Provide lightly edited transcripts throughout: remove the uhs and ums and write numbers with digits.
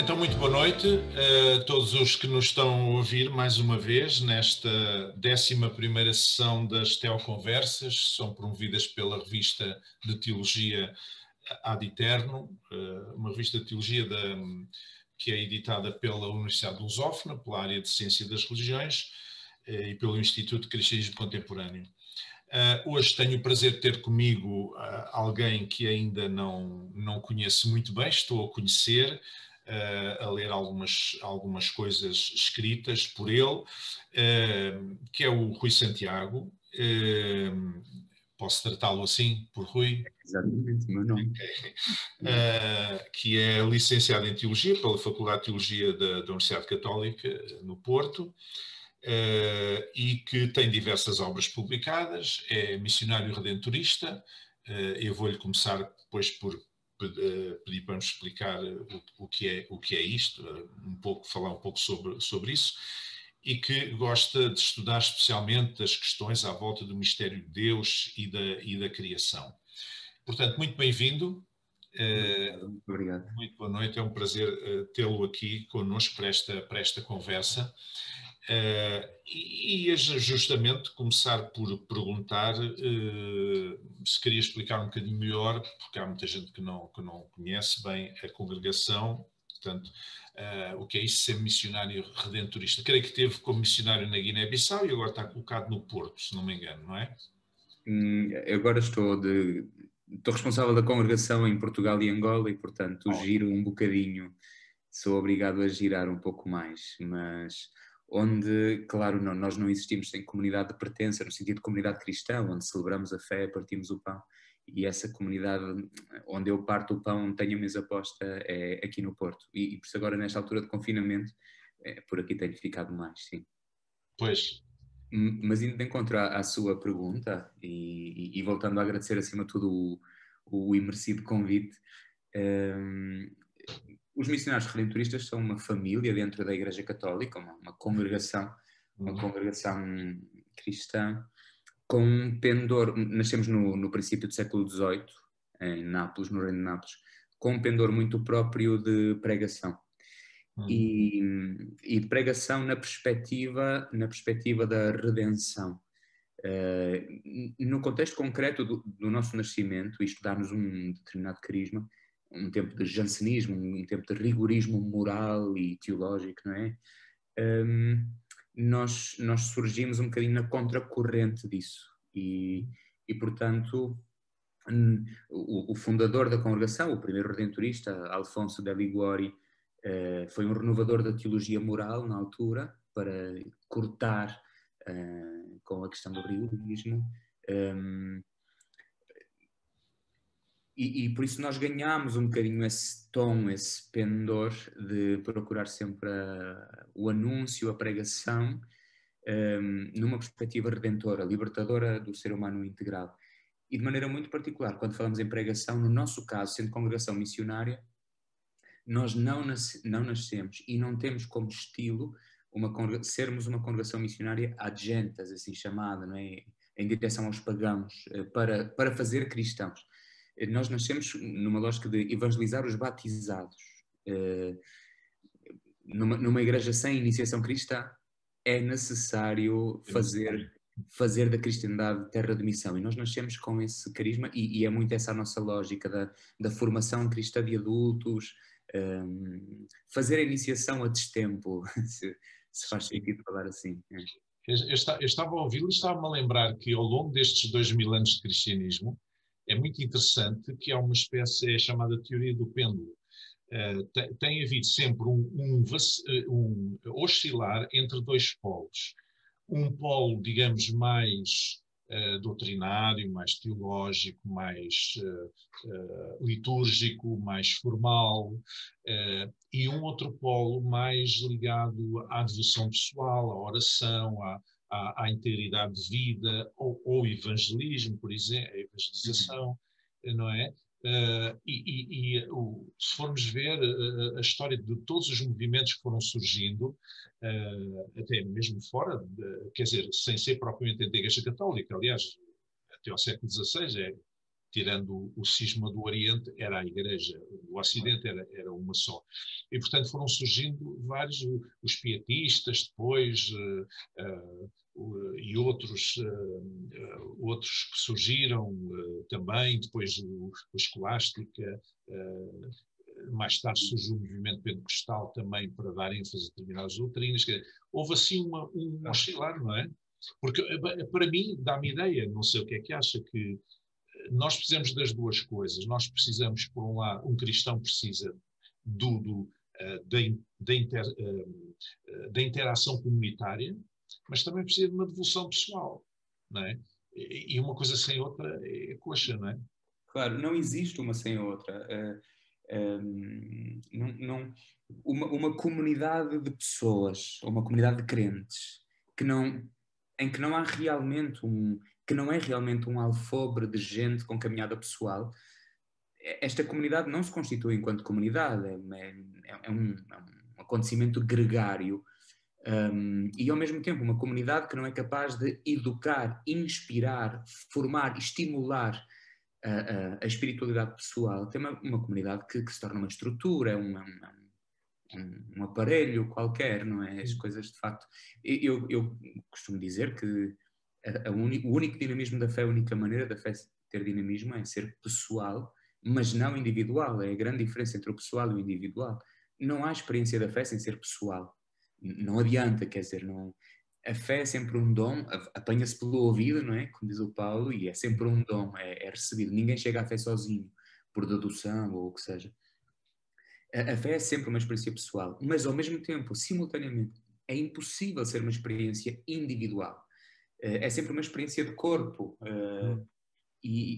Então, muito boa noite a todos os que nos estão a ouvir mais uma vez nesta 11ª sessão das Teoconversas. São promovidas pela revista de Teologia Ad Eterno, uma revista de teologia que é editada pela Universidade de Lusófona, pela área de Ciência das Religiões e pelo Instituto de Cristianismo Contemporâneo. Hoje tenho o prazer de ter comigo alguém que ainda não conheço muito bem, estou a conhecer, a ler algumas coisas escritas por ele, que é o Rui Santiago. Posso tratá-lo assim, por Rui? Exatamente, o meu nome. Que é licenciado em Teologia pela Faculdade de Teologia da Universidade Católica, no Porto, e que tem diversas obras publicadas, é missionário redentorista. Eu vou-lhe começar depois por pedir para nos explicar o que é isto, falar um pouco sobre isso, e que gosta de estudar especialmente as questões à volta do mistério de Deus e da criação. Portanto, muito bem-vindo. Muito obrigado. Muito boa noite, é um prazer tê-lo aqui connosco para esta conversa. E justamente começar por perguntar se queria explicar um bocadinho melhor, porque há muita gente que não conhece bem a congregação, portanto, o que é isso ser missionário redentorista. Creio que teve como missionário na Guiné-Bissau e agora está colocado no Porto, se não me engano, não é? Agora estou responsável da congregação em Portugal e Angola e, portanto, giro um bocadinho, sou obrigado a girar um pouco mais, mas onde, claro, nós não existimos sem comunidade de pertença, no sentido de comunidade cristã, onde celebramos a fé, partimos o pão, e essa comunidade onde eu parto o pão, tenho a mesa posta, é aqui no Porto, e por isso agora, nesta altura de confinamento, por aqui tenho ficado mais, sim. Pois. Mas indo de encontro à sua pergunta, e voltando a agradecer acima de tudo o imersivo convite, os missionários redentoristas são uma família dentro da Igreja Católica, uma congregação cristã, com um pendor. Nascemos no princípio do século XVIII, em Nápoles, no Reino de Nápoles, com um pendor muito próprio de pregação. E de pregação na perspectiva da redenção. No contexto concreto do nosso nascimento, e estudarmos um determinado carisma, um tempo de jansenismo, um tempo de rigorismo moral e teológico, não é? Nós surgimos um bocadinho na contracorrente disso. E portanto, o fundador da congregação, o primeiro redentorista, Alfonso de Liguori, foi um renovador da teologia moral na altura, para cortar com a questão do rigorismo. E por isso nós ganhámos um bocadinho esse tom, esse pendor de procurar sempre o anúncio, a pregação, numa perspectiva redentora, libertadora do ser humano integral. E de maneira muito particular, quando falamos em pregação, no nosso caso, sendo congregação missionária, nós não nascemos e não temos como estilo sermos uma congregação missionária ad gentes, assim chamada, não é? Em direção aos pagãos, para fazer cristãos. Nós nascemos numa lógica de evangelizar os batizados. Numa igreja sem iniciação cristã, é necessário fazer da cristandade terra de missão. E nós nascemos com esse carisma, e é muito essa a nossa lógica da formação cristã de adultos, fazer a iniciação a destempo, se faz sentido falar assim. Eu estava a ouvi-lo e estava-me a lembrar que ao longo destes 2000 anos de cristianismo é muito interessante que há uma espécie, é chamada teoria do pêndulo. Tem havido sempre um oscilar entre dois polos. Um polo, digamos, mais doutrinário, mais teológico, mais litúrgico, mais formal, e um outro polo mais ligado à devoção pessoal, à oração, à integridade de vida, ou evangelismo, por exemplo, a evangelização, não é? Se formos ver a história de todos os movimentos que foram surgindo, até mesmo fora, quer dizer, sem ser propriamente dentro da Igreja Católica, aliás, até ao século XVI tirando o cisma do Oriente, era a Igreja, o Ocidente era uma só. E, portanto, foram surgindo vários, os pietistas depois, e outros que surgiram também, depois o Escolástica, mais tarde surgiu o movimento pentecostal também para dar ênfase a determinadas doutrinas. Houve assim um oscilar, não é? Porque para mim dá-me ideia, não sei o que é que acha, que nós precisamos das duas coisas. Nós precisamos, por um lado, um cristão precisa da interação comunitária, mas também precisa de uma devoção pessoal, não é? E uma coisa sem outra é coxa, não é? Claro, não existe uma sem outra. Uma comunidade de pessoas, ou uma comunidade de crentes, em que não há realmente que não é realmente um alfobre de gente com caminhada pessoal, esta comunidade não se constitui enquanto comunidade, é um acontecimento gregário, e ao mesmo tempo uma comunidade que não é capaz de educar, inspirar, formar, estimular a espiritualidade pessoal. Tem uma comunidade que se torna uma estrutura, um aparelho qualquer, não é? As coisas, de facto... Eu costumo dizer que o único dinamismo da fé, a única maneira da fé ter dinamismo é ser pessoal, mas não individual. É a grande diferença entre o pessoal e o individual. Não há experiência da fé sem ser pessoal. Não adianta, quer dizer, não... A fé é sempre um dom, apanha-se pelo ouvido, não é? Como diz o Paulo, e é sempre um dom, é recebido. Ninguém chega à fé sozinho, por dedução ou o que seja. A fé é sempre uma experiência pessoal, mas ao mesmo tempo, simultaneamente, é impossível ser uma experiência individual. É sempre uma experiência de corpo.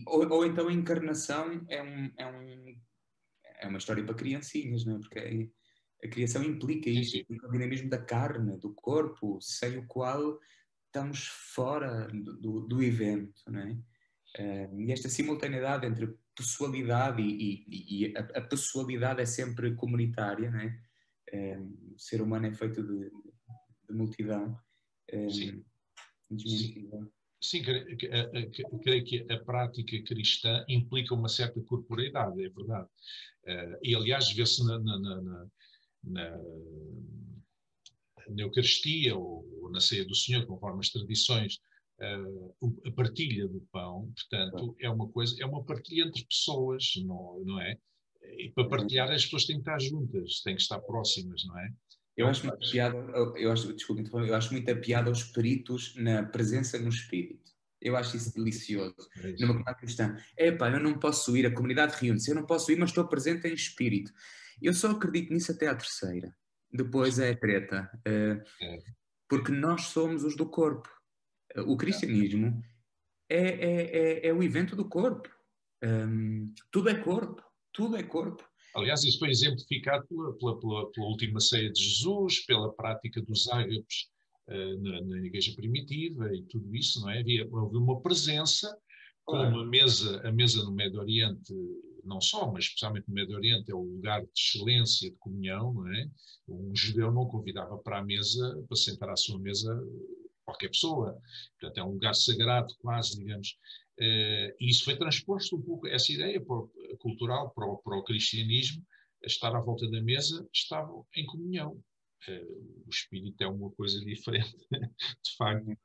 Ou então a encarnação é uma história para criancinhas, não é? Porque a criação implica isso, implica o dinamismo da carne, do corpo, sem o qual estamos fora do evento, não é? E esta simultaneidade entre pessoalidade e a pessoalidade é sempre comunitária, não é? O ser humano é feito de multidão. Sim. Sim, creio que a prática cristã implica uma certa corporeidade, é verdade. E, aliás, vê-se na Eucaristia ou na ceia do Senhor, conforme as tradições, a partilha do pão, portanto, é uma partilha entre pessoas, não é? E para partilhar as pessoas têm que estar juntas, têm que estar próximas, não é? Eu acho muita piada, eu acho muita piada aos peritos na presença no espírito. Eu acho isso delicioso. Numa comunidade cristã. Epá, eu não posso ir, a comunidade reúne-se, eu não posso ir, mas estou presente em espírito. Eu só acredito nisso até à terceira. Depois é a treta. Porque nós somos os do corpo. O cristianismo é o evento do corpo. Tudo é corpo. Tudo é corpo. Aliás, isso foi exemplificado pela última ceia de Jesus, pela prática dos ágapes na igreja primitiva e tudo isso, não é? Houve uma presença, como a mesa no Médio Oriente, não só, mas especialmente no Médio Oriente, é o lugar de excelência de comunhão, não é? Um judeu não convidava para a mesa, para sentar à sua mesa, qualquer pessoa. Portanto, é um lugar sagrado, quase, digamos. E isso foi transposto um pouco, essa ideia cultural para o cristianismo, estar à volta da mesa, estavam em comunhão. O espírito é uma coisa diferente, de facto.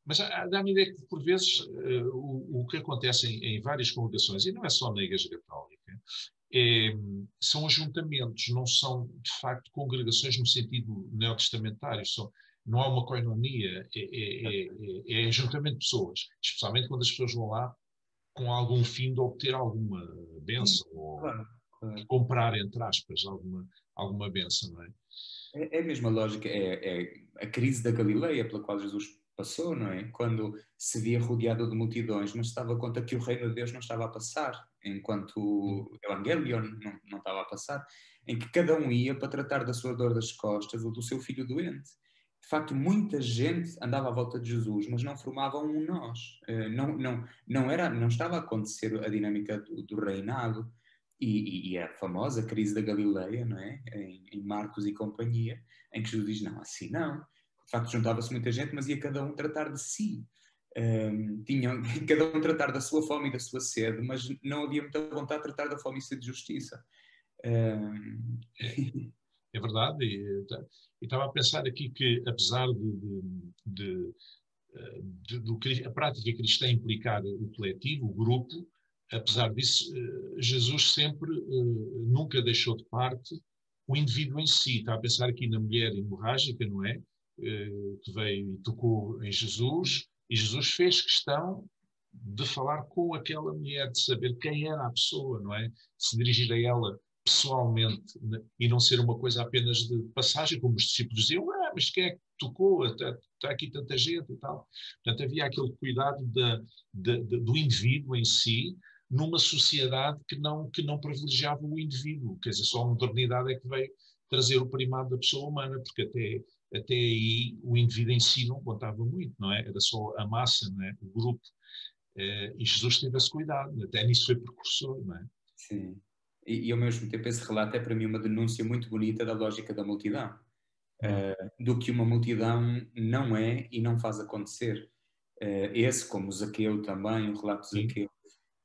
Mas dá-me a ideia que, por vezes, o que acontece em várias congregações, e não é só na Igreja Católica, são ajuntamentos, não são, de facto, congregações no sentido neotestamentário, não há uma coinonia, é ajuntamento de pessoas, especialmente quando as pessoas vão lá com algum fim de obter alguma bênção, ou comprar, entre aspas, alguma bênção, não é? É a mesma lógica, é a crise da Galileia pela qual Jesus passou, não é? Quando se via rodeado de multidões, mas se dava conta que o reino de Deus não estava a passar, enquanto o Evangelho não estava a passar, em que cada um ia para tratar da sua dor das costas ou do seu filho doente. De facto, muita gente andava à volta de Jesus, mas não formavam um nós. Não estava a acontecer a dinâmica do reinado. E a famosa crise da Galileia, não é? Em Marcos e companhia, em que Jesus diz, não, assim não. De facto, juntava-se muita gente, mas ia cada um tratar de si. tinham cada um tratar da sua fome e da sua sede, mas não havia muita vontade de tratar da fome e sede de justiça. É verdade, e estava a pensar aqui que, apesar a prática cristã implicar o coletivo, o grupo, apesar disso, Jesus sempre nunca deixou de parte o indivíduo em si. Estava a pensar aqui na mulher hemorrágica, não é? Que veio e tocou em Jesus, e Jesus fez questão de falar com aquela mulher, de saber quem era a pessoa, não é? De se dirigir a ela pessoalmente, né? E não ser uma coisa apenas de passagem, como os discípulos diziam, mas quem é que tocou? Está aqui tanta gente e tal. Portanto, havia aquele cuidado do indivíduo em si, numa sociedade que não privilegiava o indivíduo. Quer dizer, só a modernidade é que veio trazer o primado da pessoa humana, porque até aí o indivíduo em si não contava muito, não é? Era só a massa, não é? O grupo. E Jesus teve esse cuidado, até nisso foi precursor, não é? Sim. E ao mesmo tempo esse relato é para mim uma denúncia muito bonita da lógica da multidão. Do que uma multidão não é e não faz acontecer. Esse, como o Zaqueu também, o relato de Zaqueu,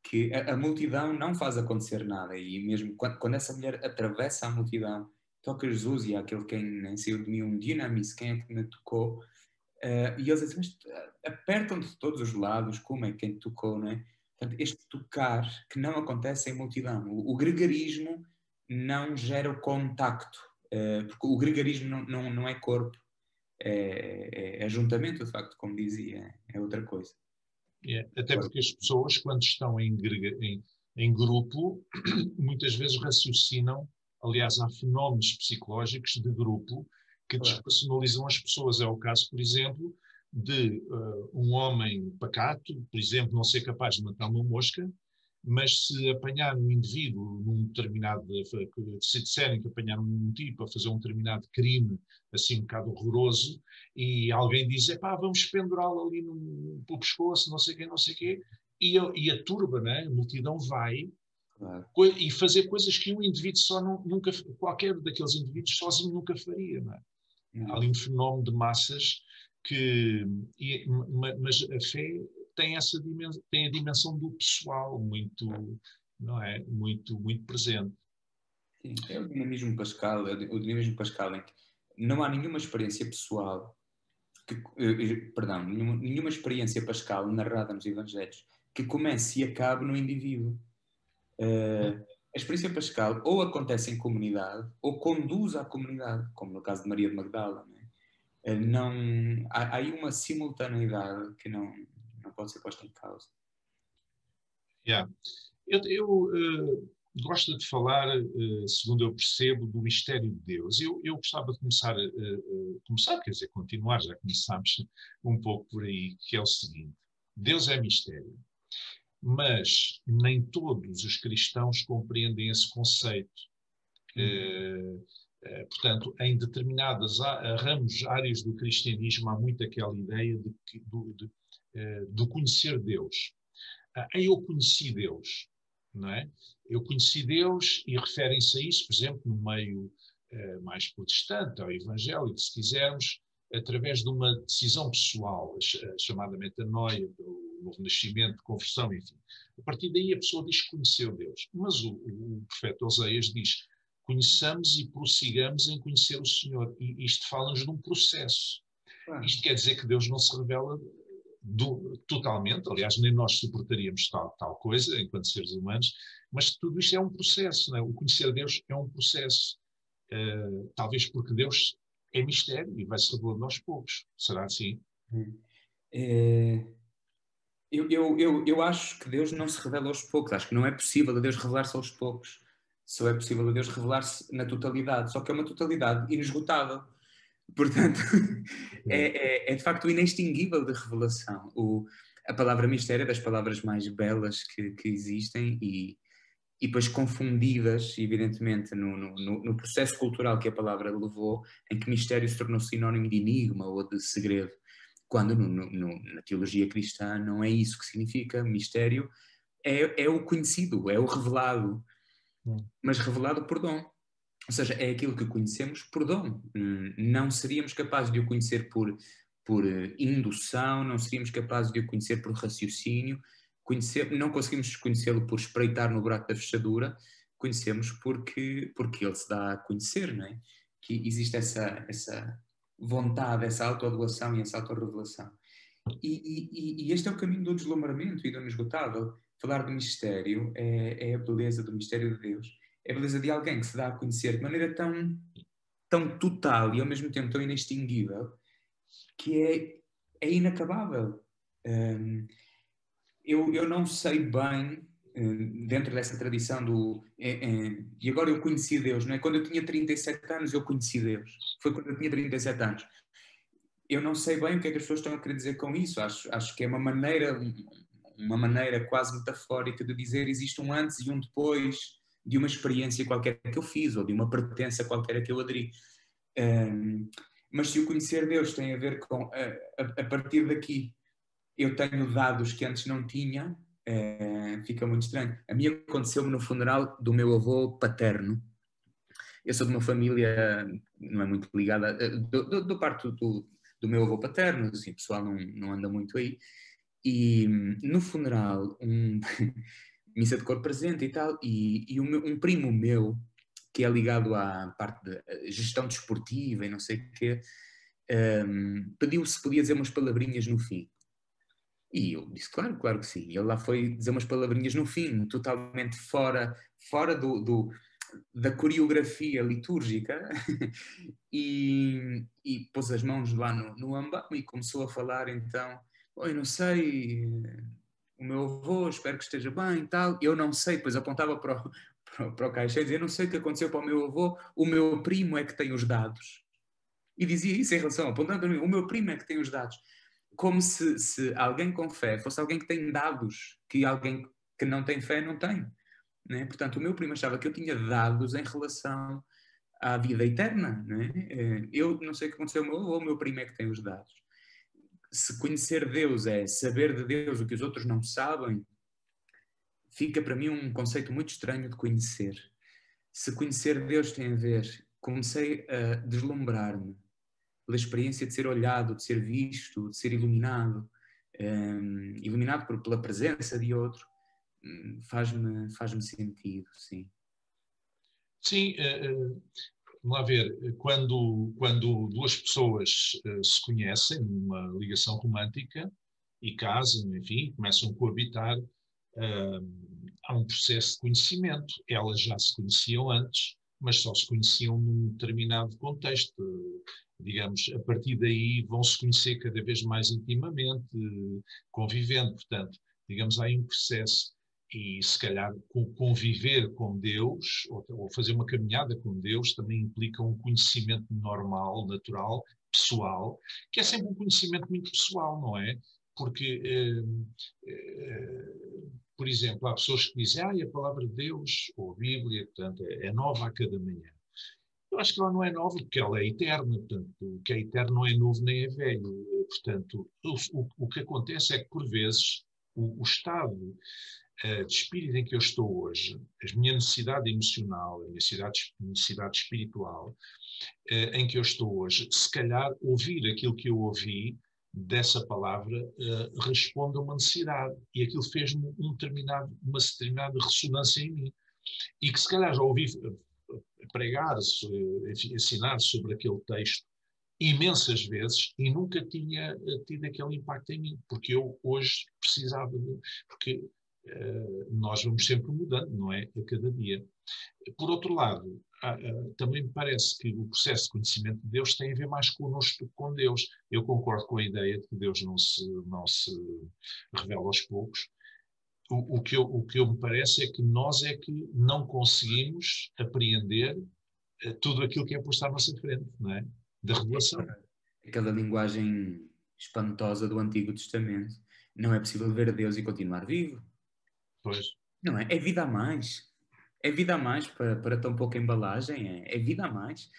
que a multidão não faz acontecer nada. E mesmo quando essa mulher atravessa a multidão, toca Jesus e há aquele quem nem saiu de mim um dinamis, quem é que me tocou? E eles dizem, mas apertam-te de todos os lados, como é que quem te tocou, não é? Portanto, este tocar que não acontece em multidão. O gregarismo não gera o contacto, porque o gregarismo não é corpo, é ajuntamento, de facto, como dizia, é outra coisa. Até porque as pessoas, quando estão em grupo, muitas vezes raciocinam. Aliás, há fenómenos psicológicos de grupo que despersonalizam as pessoas. É o caso, por exemplo, de um homem pacato, por exemplo, não ser capaz de matar uma mosca, mas se apanhar um indivíduo num determinado, se disserem que apanharam um tipo a fazer um determinado crime, assim um bocado horroroso, e alguém diz, vamos pendurá-lo ali pelo pescoço, não sei quê, e a turba, né? A multidão vai e fazer coisas que um indivíduo nunca, qualquer daqueles indivíduos sozinho nunca faria, não é? Há ali um fenómeno de massas mas a fé tem tem a dimensão do pessoal muito, não é? Muito presente. Sim, é o dinamismo pascal, em que não há nenhuma experiência pessoal, nenhuma experiência pascal narrada nos Evangelhos que comece e acabe no indivíduo. A experiência pascal ou acontece em comunidade ou conduz à comunidade, como no caso de Maria de Magdala. Não, há aí uma simultaneidade que não pode ser posta em causa. Eu gosto de falar, segundo eu percebo, do mistério de Deus. Eu gostava de começar, quer dizer, continuar, já começámos um pouco por aí, que é o seguinte: Deus é mistério, mas nem todos os cristãos compreendem esse conceito. Portanto, em determinadas áreas do cristianismo há muito aquela ideia de conhecer Deus. Eu conheci Deus, não é? Eu conheci Deus e referem-se a isso, por exemplo, no meio mais protestante, ao evangélico, se quisermos, através de uma decisão pessoal, chamada metanoia, do novo nascimento, conversão, enfim. A partir daí a pessoa diz que conheceu Deus. Mas o profeta Oseias diz: conheçamos e prossigamos em conhecer o Senhor. E isto fala-nos de um processo. Isto quer dizer que Deus não se revela totalmente, aliás, nem nós suportaríamos tal coisa enquanto seres humanos, mas tudo isto é um processo, não é? O conhecer Deus é um processo, talvez porque Deus é mistério e vai-se revelando aos poucos. Será assim? Eu acho que Deus não se revela aos poucos, acho que não é possível a Deus revelar-se aos poucos, só é possível a Deus revelar-se na totalidade, só que é uma totalidade inesgotável. Portanto, é de facto inextinguível de revelação. A palavra mistério é das palavras mais belas que existem e depois confundidas, evidentemente, no processo cultural que a palavra levou, em que mistério se tornou sinónimo de enigma ou de segredo, quando na teologia cristã não é isso que significa. Mistério é o conhecido, é o revelado, mas revelado por dom. Ou seja, é aquilo que conhecemos por dom. Não seríamos capazes de o conhecer por por indução, não seríamos capazes de o conhecer por raciocínio, não conseguimos conhecê-lo por espreitar no buraco da fechadura, conhecemos porque ele se dá a conhecer, não é? Que existe essa vontade, essa autoadoração e essa autorrevelação. E este é o caminho do deslumbramento e do inesgotável. Falar do mistério é a beleza do mistério de Deus, é a beleza de alguém que se dá a conhecer de maneira tão total e ao mesmo tempo tão inextinguível, que é inacabável. Eu não sei bem, dentro dessa tradição e agora eu conheci Deus, não é? Quando eu tinha 37 anos eu conheci Deus. Foi quando eu tinha 37 anos. Eu não sei bem o que é que as pessoas estão a querer dizer com isso. Acho que é uma maneira quase metafórica de dizer existe um antes e um depois de uma experiência qualquer que eu fiz ou de uma pertença qualquer a que eu aderi. Mas se o conhecer Deus tem a ver com a partir daqui eu tenho dados que antes não tinha, fica muito estranho. A mim aconteceu-me no funeral do meu avô paterno. Eu sou de uma família não é muito ligada do parte do meu avô paterno, assim, o pessoal não anda muito aí, e no funeral missa de corpo presente e tal, e um primo meu que é ligado à parte de gestão desportiva e não sei o quê, pediu se podia dizer umas palavrinhas no fim. E eu disse, claro que sim. E ele lá foi dizer umas palavrinhas no fim, totalmente fora da coreografia litúrgica, e pôs as mãos lá no ambão e começou a falar então, eu não sei, o meu avô, espero que esteja bem e tal. Eu não sei, depois apontava para o caixeiro e dizia, eu não sei o que aconteceu para o meu avô, o meu primo é que tem os dados. E dizia isso em relação, apontando para mim, o meu primo é que tem os dados. Como se alguém com fé fosse alguém que tem dados que alguém que não tem fé não tem. Né? Portanto, o meu primo achava que eu tinha dados em relação à vida eterna. Né? Eu não sei o que aconteceu ao o meu primo é que tem os dados. Se conhecer Deus é saber de Deus o que os outros não sabem, fica para mim um conceito muito estranho de conhecer. Se conhecer Deus tem a ver, comecei a deslumbrar-me pela experiência de ser olhado, de ser visto, de ser iluminado, iluminado pela presença de outro, faz-me sentido, sim. Sim, vamos lá ver, quando duas pessoas se conhecem numa ligação romântica e casam, enfim, começam a coabitar, há um processo de conhecimento. Elas já se conheciam antes, mas só se conheciam num determinado contexto. Digamos, a partir daí vão se conhecer cada vez mais intimamente, convivendo. Portanto, digamos, há aí um processo. E se calhar conviver com Deus ou fazer uma caminhada com Deus também implica um conhecimento normal, natural, pessoal, que é sempre um conhecimento muito pessoal, não é? Porque, por exemplo, há pessoas que dizem a palavra de Deus ou a Bíblia, portanto, é nova a cada manhã. Eu acho que ela não é nova porque ela é eterna, portanto, o que é eterno não é novo nem é velho. Portanto, o que acontece é que, por vezes, o estado de espírito em que eu estou hoje, a minha necessidade emocional, a minha necessidade espiritual em que eu estou hoje, se calhar ouvir aquilo que eu ouvi dessa palavra responde a uma necessidade e aquilo fez-me uma determinada ressonância em mim e que se calhar já ouvi pregar, ensinar sobre aquele texto imensas vezes e nunca tinha tido aquele impacto em mim, porque eu hoje precisava porque nós vamos sempre mudando, não é? A cada dia. Por outro lado, também me parece que o processo de conhecimento de Deus tem a ver mais connosco do que com Deus. Eu concordo com a ideia de que Deus não se revela aos poucos. O que eu me parece é que nós é que não conseguimos apreender tudo aquilo que é posto à nossa frente, não é? Da revelação. Aquela linguagem espantosa do Antigo Testamento. Não é possível ver a Deus e continuar vivo. Pois. Não é? É vida a mais. É vida a mais para tão pouca embalagem. É vida a mais.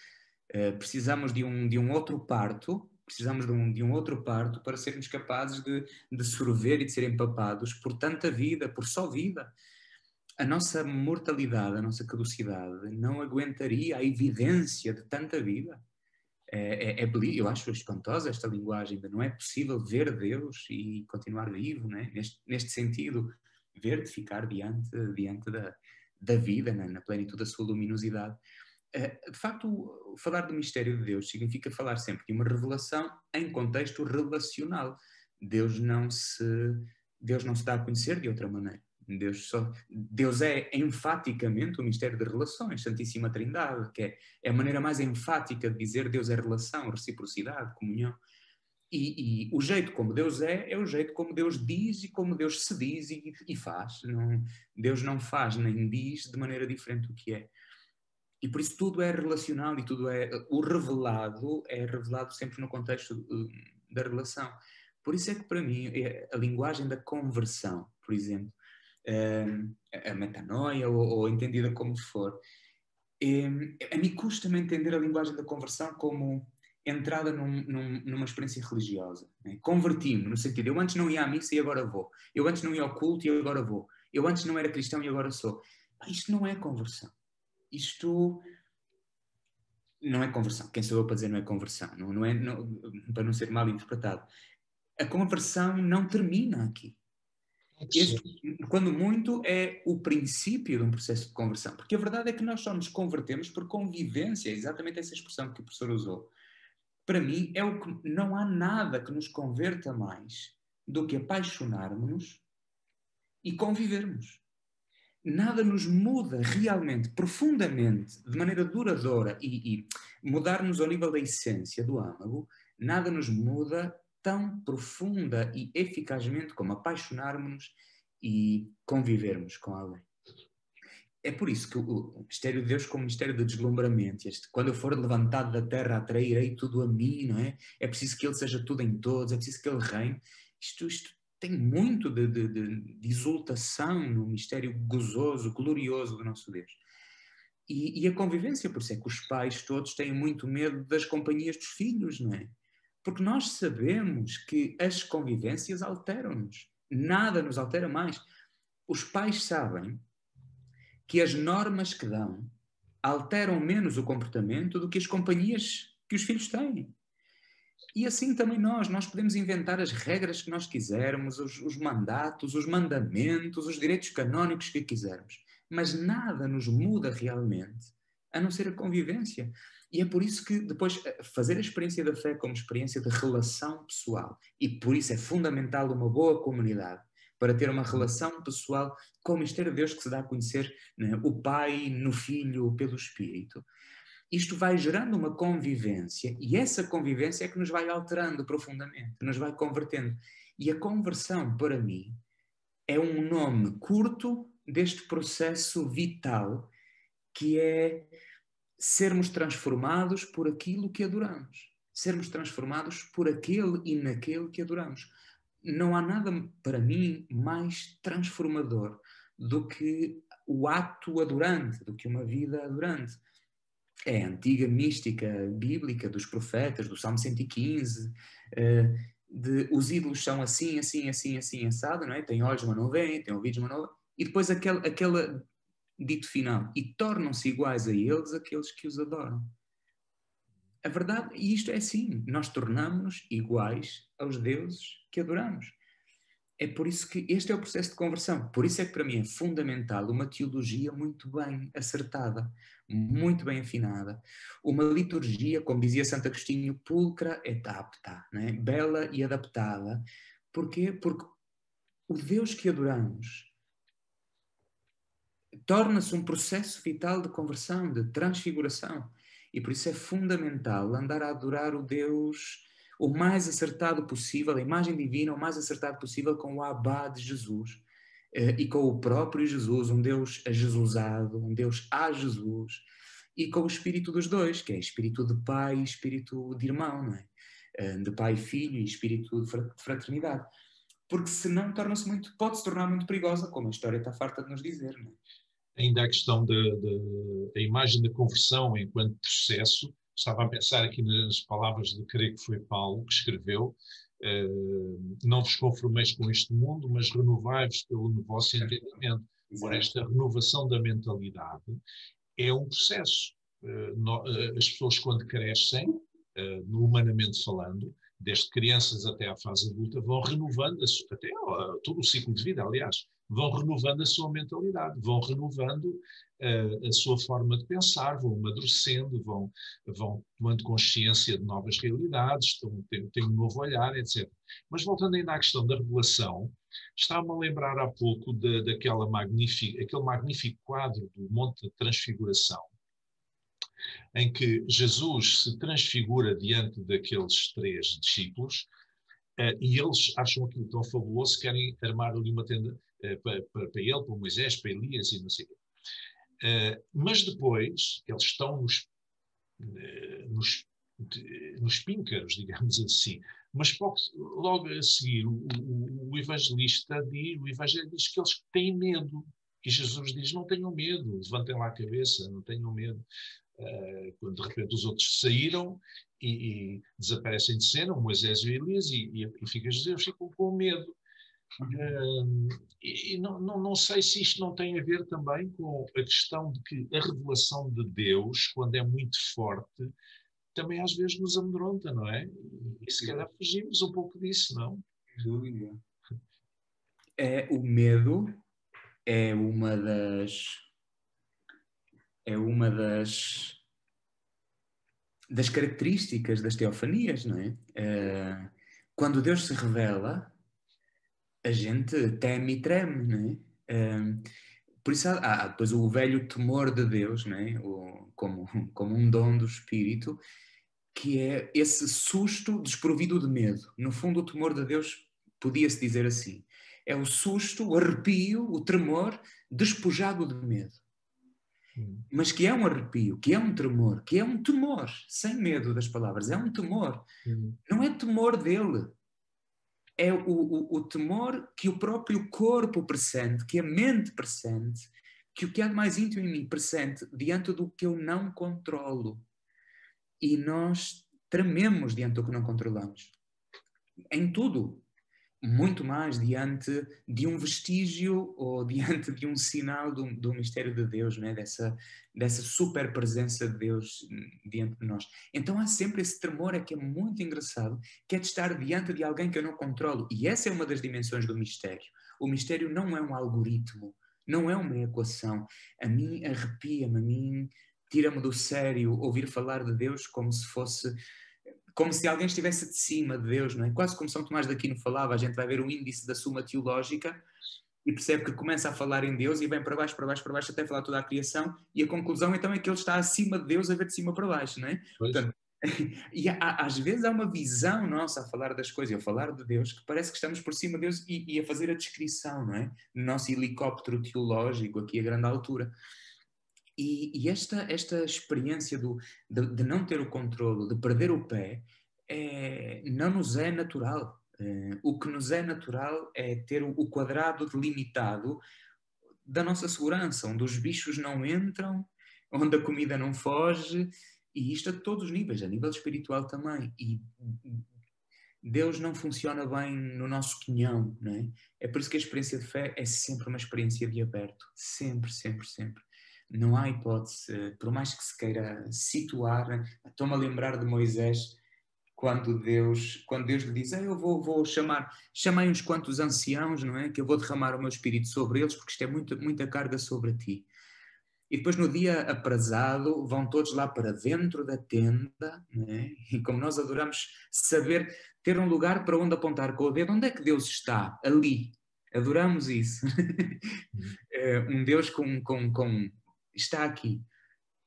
Precisamos de um outro parto. Precisamos de um outro parto para sermos capazes de sorver e de ser empapados por tanta vida, por só vida. A nossa mortalidade, a nossa caducidade não aguentaria a evidência de tanta vida. Eu acho espantosa esta linguagem de não é possível ver Deus e continuar vivo, né? Neste sentido, ver, ficar diante da vida, né? Na plenitude da sua luminosidade. De facto, falar do mistério de Deus significa falar sempre de uma revelação em contexto relacional. Deus não se dá a conhecer de outra maneira. Deus é enfaticamente o mistério de relações, Santíssima Trindade, que é a maneira mais enfática de dizer Deus é relação, reciprocidade, comunhão. E o jeito como Deus é o jeito como Deus diz e como Deus se diz e faz. Deus não faz nem diz de maneira diferente do que é. E por isso tudo é relacional e tudo o revelado é revelado sempre no contexto da relação. Por isso é que para mim a linguagem da conversão, por exemplo, a metanoia ou entendida como for, a mim custa-me entender a linguagem da conversão como entrada numa experiência religiosa. Né? Converti-me, no sentido, eu antes não ia à missa e agora vou. Eu antes não ia ao culto e agora vou. Eu antes não era cristão e agora sou. Isto não é conversão. Isto não é conversão. Quem sou eu para dizer não é conversão? Para não ser mal interpretado. A conversão não termina aqui. Quando muito, é o princípio de um processo de conversão. Porque a verdade é que nós só nos convertemos por convivência, exatamente essa expressão que o professor usou. Para mim, não há nada que nos converta mais do que apaixonarmos-nos e convivermos. Nada nos muda realmente, profundamente, de maneira duradoura e mudar-nos ao nível da essência do âmago, nada nos muda tão profunda e eficazmente como apaixonarmos-nos e convivermos com alguém. É por isso que o mistério de Deus como mistério de deslumbramento, quando eu for levantado da terra, atrairei tudo a mim, não é? É preciso que Ele seja tudo em todos, é preciso que Ele reine. Isto tem muito de exultação no mistério gozoso, glorioso do nosso Deus. E a convivência, por isso é que os pais todos têm muito medo das companhias dos filhos, não é? Porque nós sabemos que as convivências alteram-nos. Nada nos altera mais. Os pais sabem que as normas que dão alteram menos o comportamento do que as companhias que os filhos têm. E assim também nós podemos inventar as regras que nós quisermos, os mandatos, os mandamentos, os direitos canónicos que quisermos. Mas nada nos muda realmente, a não ser a convivência. E é por isso que depois fazer a experiência da fé como experiência de relação pessoal, e por isso é fundamental uma boa comunidade, para ter uma relação pessoal com o mistério de Deus que se dá a conhecer, né? O Pai no Filho pelo Espírito. Isto vai gerando uma convivência e essa convivência é que nos vai alterando profundamente, nos vai convertendo. E a conversão, para mim, é um nome curto deste processo vital que é sermos transformados por aquilo que adoramos. Sermos transformados por aquele e naquele que adoramos. Não há nada, para mim, mais transformador do que o ato adorante, do que uma vida adorante. É a antiga mística bíblica dos profetas, do Salmo 115, os ídolos são assim, assim, assim, assim, assado, não é? Tem olhos, mas não veem, tem ouvidos, mas não veem. E depois aquele dito final, e tornam-se iguais a eles aqueles que os adoram. A verdade, e isto é assim, nós tornamos-nos iguais aos deuses que adoramos. É por isso que este é o processo de conversão. Por isso é que para mim é fundamental uma teologia muito bem acertada, muito bem afinada. Uma liturgia, como dizia Santo Agostinho, pulcra et apta, né? Bela e adaptada. Porquê? Porque o Deus que adoramos torna-se um processo vital de conversão, de transfiguração. E por isso é fundamental andar a adorar o Deus o mais acertado possível, a imagem divina o mais acertado possível com o Abá de Jesus e com o próprio Jesus, um Deus ajesusado, um Deus a Jesus, e com o espírito dos dois, que é espírito de pai e espírito de irmão, não é? De pai e filho e espírito de fraternidade. Porque senão pode se tornar muito perigosa, como a história está farta de nos dizer, não é? Ainda a questão da imagem da conversão enquanto processo, estava a pensar aqui nas palavras de, creio que foi Paulo que escreveu, não vos conformeis com este mundo, mas renovai-vos pelo vosso entendimento. Ora, esta renovação da mentalidade é um processo. As pessoas quando crescem humanamente falando, desde crianças até à fase adulta, vão renovando, até todo o ciclo de vida, aliás, vão renovando a sua mentalidade, vão renovando a sua forma de pensar, vão amadurecendo, vão tomando consciência de novas realidades, têm um novo olhar, etc. Mas voltando ainda à questão da revelação, estava-me a lembrar há pouco aquele magnífico quadro do Monte da Transfiguração, em que Jesus se transfigura diante daqueles 3 discípulos, e eles acham aquilo tão fabuloso, querem armar ali uma tenda para ele, para Moisés, para Elias e não sei o quê. Mas depois, eles estão nos píncaros, digamos assim. Mas logo a seguir, o Evangelho diz que eles têm medo. E Jesus diz, não tenham medo, levantem lá a cabeça, não tenham medo. Quando de repente os outros saíram e desaparecem de cena, o Moisés e o Elias, e eles ficam com medo. E não sei se isto não tem a ver também com a questão de que a revelação de Deus, quando é muito forte, também às vezes nos amedronta, não é? E se calhar fugimos um pouco disso, não? Sem dúvida. O medo é uma das características das teofanias, não é? Quando Deus se revela, a gente teme e treme, não é? Por isso há depois o velho temor de Deus, não é? Como um dom do Espírito, que é esse susto desprovido de medo. No fundo, o temor de Deus podia-se dizer assim. É o susto, o arrepio, o tremor despojado de medo. Mas que é um arrepio, que é um tremor, que é um temor, sem medo das palavras, é um temor. Não é temor dele. É o temor que o próprio corpo pressente, que a mente pressente, que o que há de mais íntimo em mim pressente diante do que eu não controlo. E nós trememos diante do que não controlamos. Em tudo. Muito mais diante de um vestígio ou diante de um sinal do mistério de Deus, né? dessa super presença de Deus diante de nós. Então há sempre esse tremor, que é muito engraçado, que é de estar diante de alguém que eu não controlo. E essa é uma das dimensões do mistério. O mistério não é um algoritmo, não é uma equação. A mim arrepia-me, a mim tira-me do sério ouvir falar de Deus como se alguém estivesse de cima de Deus, não é? Quase como São Tomás de Aquino falava, a gente vai ver o índice da Suma Teológica e percebe que começa a falar em Deus e vem para baixo, para baixo, para baixo, até falar toda a criação, e a conclusão então é que ele está acima de Deus a ver de cima para baixo, não é? Portanto, e às vezes há uma visão nossa a falar das coisas, a falar de Deus, que parece que estamos por cima de Deus e a fazer a descrição, não é? No nosso helicóptero teológico, aqui a grande altura. E esta experiência de não ter o controlo, de perder o pé, não nos é natural. O que nos é natural é ter o quadrado delimitado da nossa segurança, onde os bichos não entram, onde a comida não foge, e isto a todos os níveis, a nível espiritual também. E Deus não funciona bem no nosso quinhão, não é? É por isso que a experiência de fé é sempre uma experiência de aberto. Sempre, sempre, sempre. Não há hipótese, por mais que se queira situar. Estou-me a lembrar de Moisés, quando Deus lhe diz, eu vou chamei uns quantos anciãos, não é? Que eu vou derramar o meu espírito sobre eles, porque isto é muita carga sobre ti. E depois no dia aprazado vão todos lá para dentro da tenda, não é? E como nós adoramos saber, ter um lugar para onde apontar com o dedo, onde é que Deus está? Ali. Adoramos isso. Um Deus está aqui.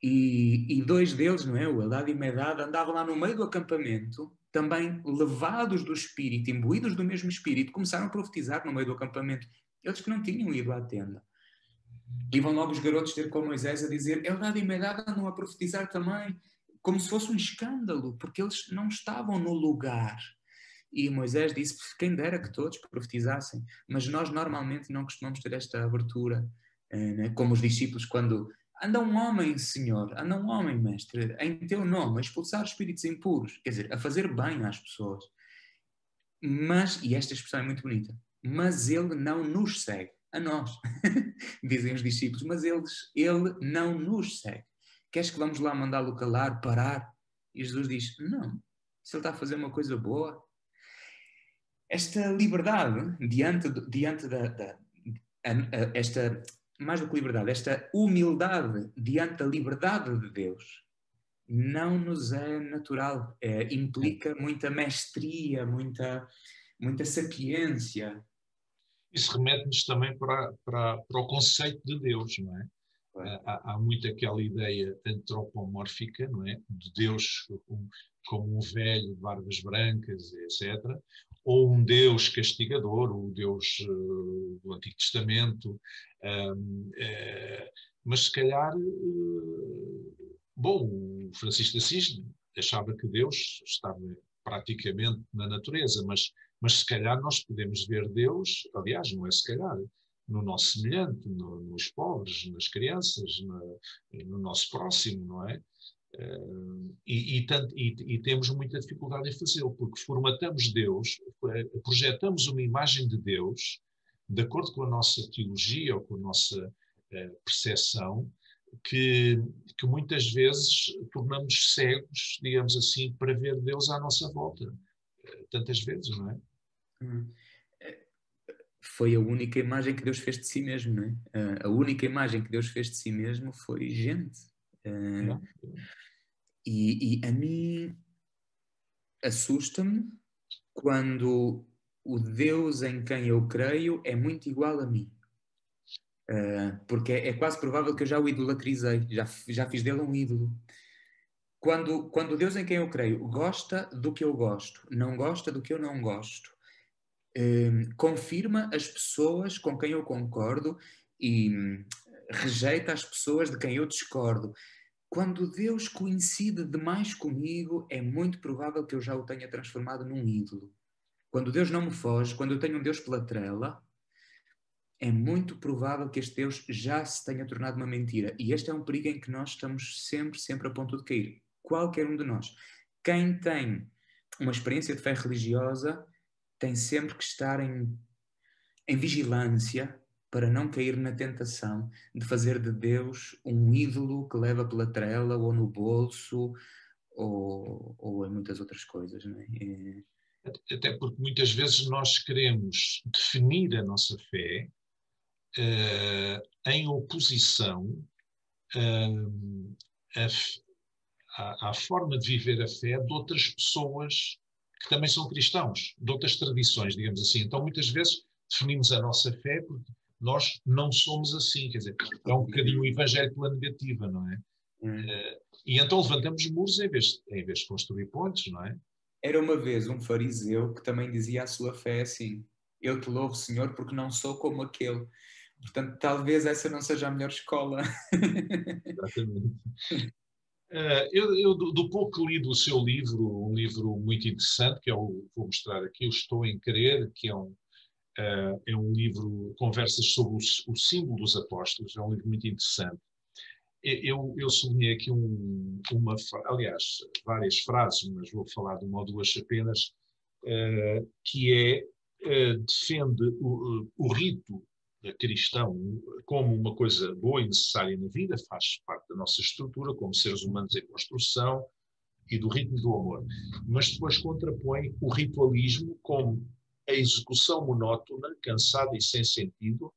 E 2 deles, não é? O Eldad e Medad, andavam lá no meio do acampamento, também levados do Espírito, imbuídos do mesmo Espírito, começaram a profetizar no meio do acampamento. Eles que não tinham ido à tenda. E vão logo os garotos ter com Moisés a dizer, Eldad e Medad andam a profetizar também, como se fosse um escândalo, porque eles não estavam no lugar. E Moisés disse, quem dera que todos profetizassem, mas nós normalmente não costumamos ter esta abertura, né? Como os discípulos quando anda um homem, Senhor, anda um homem, Mestre, em teu nome, a expulsar espíritos impuros, quer dizer, a fazer bem às pessoas. Mas, e esta expressão é muito bonita, mas ele não nos segue, a nós, dizem os discípulos, mas ele não nos segue. Queres que vamos lá mandá-lo calar, parar? E Jesus diz, não, se ele está a fazer uma coisa boa, esta liberdade diante esta, mais do que liberdade, esta humildade diante da liberdade de Deus não nos é natural. Implica muita mestria, muita sapiência. Isso remete-nos também para o conceito de Deus, não é? Há muito aquela ideia antropomórfica, não é? De Deus como um velho de barbas brancas, etc. Ou um Deus castigador, o Deus do Antigo Testamento. Mas se calhar, bom, o Francisco de Assis achava que Deus estava praticamente na natureza, mas se calhar nós podemos ver Deus, aliás, não é se calhar, no nosso semelhante, nos pobres, nas crianças, no nosso próximo, não é? E temos muita dificuldade em fazê-lo, porque formatamos Deus, projetamos uma imagem de Deus, de acordo com a nossa teologia ou com a nossa percepção, que muitas vezes tornamos cegos, digamos assim, para ver Deus à nossa volta. Tantas vezes, não é? Foi a única imagem que Deus fez de si mesmo, não é? A única imagem que Deus fez de si mesmo foi gente. E a mim assusta-me quando o Deus em quem eu creio é muito igual a mim. Porque é quase provável que eu já o idolatrizei, já fiz dele um ídolo. Quando o Deus em quem eu creio gosta do que eu gosto, não gosta do que eu não gosto, confirma as pessoas com quem eu concordo e rejeita as pessoas de quem eu discordo. Quando Deus coincide demais comigo, é muito provável que eu já o tenha transformado num ídolo. Quando Deus não me foge, quando eu tenho um Deus pela trela, é muito provável que este Deus já se tenha tornado uma mentira. E este é um perigo em que nós estamos sempre a ponto de cair. Qualquer um de nós. Quem tem uma experiência de fé religiosa tem sempre que estar em vigilância para não cair na tentação de fazer de Deus um ídolo que leva pela trela ou no bolso ou em muitas outras coisas, não é? Até porque muitas vezes nós queremos definir a nossa fé em oposição à forma de viver a fé de outras pessoas que também são cristãos, de outras tradições, digamos assim. Então, muitas vezes, definimos a nossa fé porque nós não somos assim, quer dizer, é um bocadinho o evangelho pela negativa, não é? E então levantamos muros em vez de construir pontes, não é? Era uma vez um fariseu que também dizia a sua fé assim: eu te louvo, Senhor, porque não sou como aquele. Portanto, talvez essa não seja a melhor escola. Exatamente. Eu, do pouco que li do seu livro, um livro muito interessante, que vou mostrar aqui, Eu Estou em Crer, que é um livro, conversas sobre o símbolo dos apóstolos, é um livro muito interessante. Eu sublinhei aqui aliás, várias frases, mas vou falar de uma ou duas apenas, que defende o rito cristão como uma coisa boa e necessária na vida, faz parte da nossa estrutura como seres humanos em construção e do ritmo do amor. Mas depois contrapõe o ritualismo como a execução monótona, cansada e sem sentido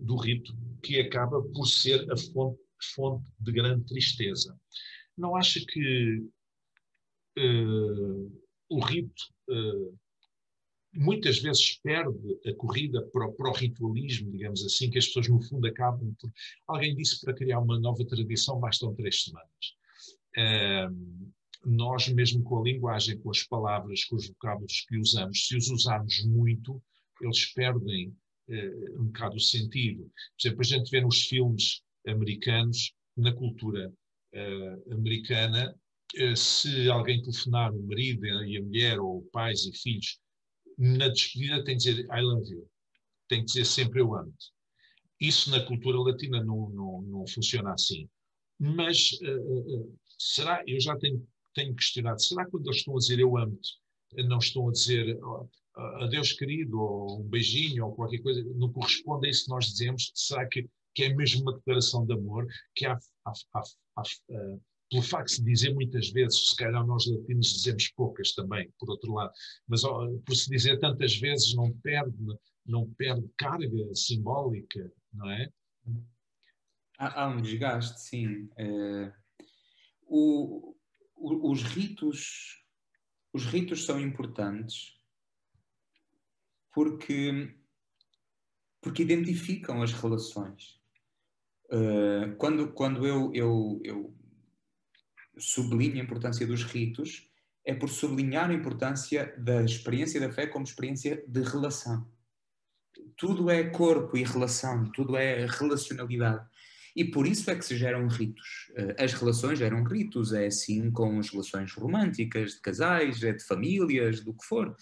do rito, que acaba por ser a fonte de grande tristeza. Não acha que o rito muitas vezes perde a corrida para o ritualismo, digamos assim, que as pessoas no fundo acabam por... Alguém disse que para criar uma nova tradição bastam 3 semanas. Nós mesmo com a linguagem, com as palavras, com os vocábulos que usamos, se os usarmos muito, eles perdem um bocado o sentido. Por exemplo, a gente vê nos filmes americanos, na cultura americana, se alguém telefonar o marido e a mulher, ou pais e filhos, na despedida tem de dizer I love you. Tem de dizer sempre eu amo-te. Isso na cultura latina não funciona assim. Mas será, eu já tenho questionado, será que quando eles estão a dizer eu amo-te, não estão a dizer adeus querido, ou um beijinho, ou qualquer coisa, não corresponde a isso que nós dizemos? Será que é mesmo uma declaração de amor, que há pelo facto de se dizer muitas vezes, se calhar nós latinos dizemos poucas também, por outro lado, mas por se dizer tantas vezes não perde carga simbólica, não é? Há um desgaste, sim. Os ritos são importantes porque identificam as relações. Quando eu sublinho a importância dos ritos, é por sublinhar a importância da experiência da fé como experiência de relação. Tudo é corpo e relação, tudo é relacionalidade. E por isso é que se geram ritos. As relações geram ritos, é assim com as relações românticas, de casais, é de famílias, do que for.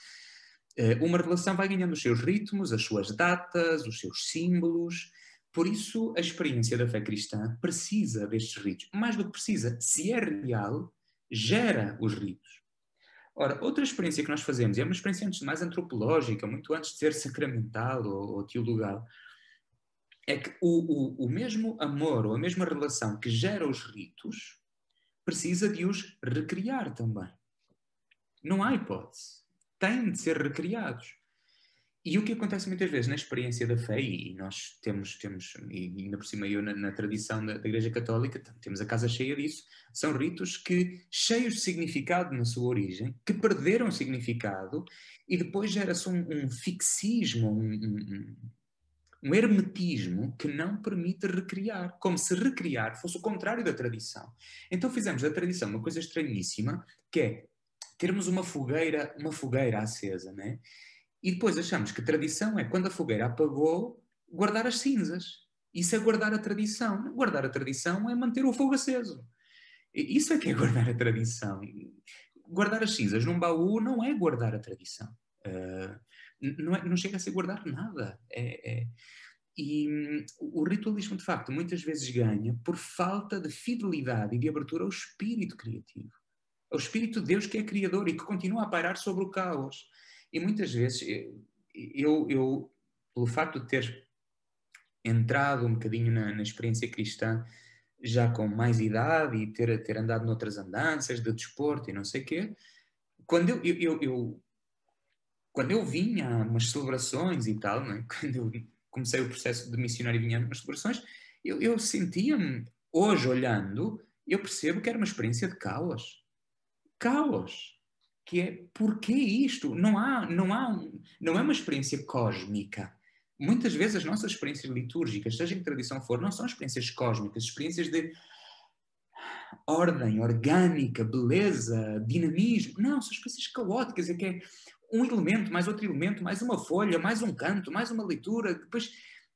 Uma relação vai ganhando os seus ritmos, as suas datas, os seus símbolos. Por isso, a experiência da fé cristã precisa destes ritos. Mais do que precisa, se é real, gera os ritos. Ora, outra experiência que nós fazemos, é uma experiência antes de mais antropológica, muito antes de ser sacramental ou teologal, é que o mesmo amor ou a mesma relação que gera os ritos precisa de os recriar também. Não há hipótese. Têm de ser recriados. E o que acontece muitas vezes na experiência da fé, e nós temos e ainda por cima eu na tradição da Igreja Católica, temos a casa cheia disso, são ritos que, cheios de significado na sua origem, que perderam o significado e depois gera-se um fixismo, um hermetismo que não permite recriar, como se recriar fosse o contrário da tradição. Então fizemos da tradição uma coisa estranhíssima, que é termos uma fogueira acesa, né? E depois achamos que tradição é, quando a fogueira apagou, guardar as cinzas. Isso é guardar a tradição. Guardar a tradição é manter o fogo aceso. Isso é que é guardar a tradição. Guardar as cinzas num baú não é guardar a tradição. Não chega a ser guardar nada. E o ritualismo, de facto, muitas vezes ganha por falta de fidelidade e de abertura ao espírito criativo. Ao espírito de Deus que é criador e que continua a pairar sobre o caos. E muitas vezes, eu pelo facto de ter entrado um bocadinho na experiência cristã, já com mais idade e ter andado noutras andanças de desporto e não sei o quê, quando eu vinha a umas celebrações e tal, não é? Quando eu comecei o processo de missionário e vinha a umas celebrações, eu sentia-me, hoje olhando, eu percebo que era uma experiência de caos. Caos! Que é, porquê isto? Não é uma experiência cósmica. Muitas vezes as nossas experiências litúrgicas, seja em que tradição for, não são experiências cósmicas, experiências de ordem, orgânica, beleza, dinamismo. Não, são experiências caóticas, é que é um elemento, mais outro elemento, mais uma folha, mais um canto, mais uma leitura, depois